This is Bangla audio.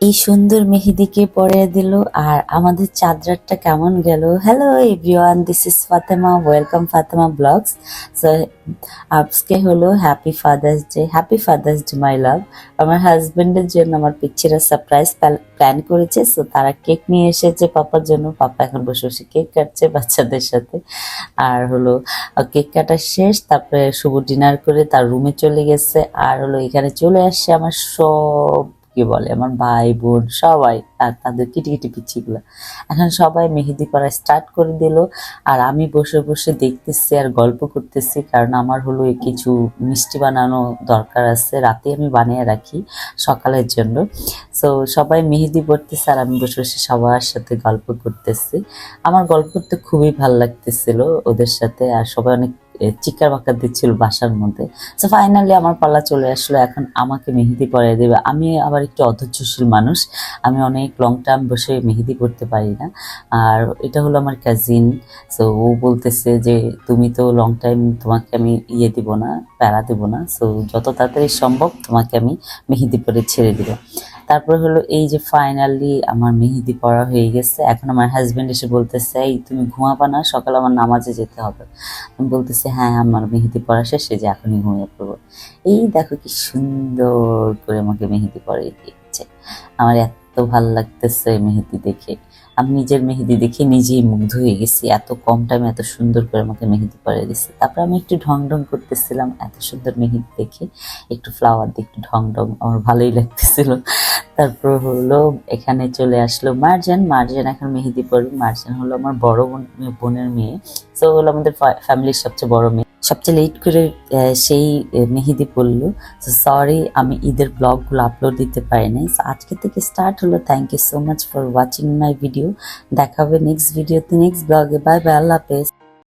এই সুন্দর মেহেদিকে পরিয়ে দিল। আর আমাদের চাদরাটা কেমন গেল। Hello everyone, this is Fatema, welcome Fatema blogs. So আজকে হলো happy Father's Day. Happy Father's Day my love. আমার হাজবেন্ডের জন্য আমার পিচ্চিরা সারপ্রাইজ প্ল্যান করেছে। সো তারা কেক নিয়ে এসেছে পাপার জন্য। পাপা এখন বসে বসে কেক কাটছে বাচ্চাদের সাথে। আর হলো কেক কাটা শেষ, তারপরে শুভ ডিনার করে তার রুমে চলে গেছে। আর হলো এখানে চলে আসছে আমার সব কি বলে আমার ভাই বোন সবাই, আর তাদের কিটি কিটি পিচ্ছিগুলো এখন সবাই মেহেদি করা স্টার্ট করে দিল। আর আমি বসে বসে দেখতেছি আর গল্প করতেছি, কারণ আমার হলো কিছু মিষ্টি বানানো দরকার আছে, রাতে আমি বানিয়ে রাখি সকালের জন্য। সো সবাই মেহেদি পড়তেছে আর আমি বসে বসে সবার সাথে গল্প করতেছি। আমার গল্প করতে খুবই ভালো লাগতেছিল ওদের সাথে, আর সবাই অনেক চিৎকার বাক্কার দিচ্ছিল বাসার মধ্যে। সো ফাইনালি আমার পালা চলে আসলো, এখন আমাকে মেহেদি পরিয়ে দেবে। আমি আবার একটু অধৈর্যশীল মানুষ, আমি অনেক লং টাইম বসে মেহেদি পড়তে পারি না। আর এটা হলো আমার কাজিন। সো ও বলতেছে যে তুমি তো লং টাইম, তোমাকে আমি দিব না, প্যারা দেবো না, সো যত তাড়াতাড়ি সম্ভব তোমাকে আমি মেহেদি পরে ছেড়ে দিব। তারপর হলো এই যে ফাইনালি আমার মেহেদি পড়া হয়ে গেছে। এখন আমার হাজবেন্ড এসে বলতেছে এই তুমি ঘুমাবা না, সকালে আমার নামাজে যেতে হবে। আমি বলতেছি হ্যাঁ আমার মেহেদি পড়া শেষ, যে এখনই ঘুমিয়ে পড়বো। এই দেখো কি সুন্দর করে আমাকে মেহেদি পরিয়ে দিচ্ছে। আমার এত ভালো লাগতেছে মেহেদি দেখে, আমি নিজের মেহেদি দেখে নিজেই মুগ্ধ হয়ে গেছি। এত কম টাইমে এত সুন্দর করে আমাকে মেহেদি পরিয়ে দিচ্ছে। তারপর আমি একটু ঢং ঢং করতেছিলাম এত সুন্দর মেহেদি দেখে, একটু ফ্লাওয়ার দিয়ে একটু ঢং ঢং, আমার ভালোই লাগতেছিল। তারপর হলো এখানে চলে আসলো মার্জান। মার্জান এখন মেহেদি পড়বে। মার্জান হলো আমার বড় বোনের মেয়ে। সো হলো আমাদের ফ্যামিলির সবচেয়ে বড় মেয়ে, সবচেয়ে লেট করে সেই মেহেদি পড়লো। সো সরি আমি ঈদের ব্লগগুলো আপলোড দিতে পারিনি। সো আজকে থেকে স্টার্ট হলো। Thank you so much for watching my video. দেখা হবে নেক্সট ভিডিওতে, নেক্সট ব্লগে। বাই বাই, আল্লাহ হাফেজ।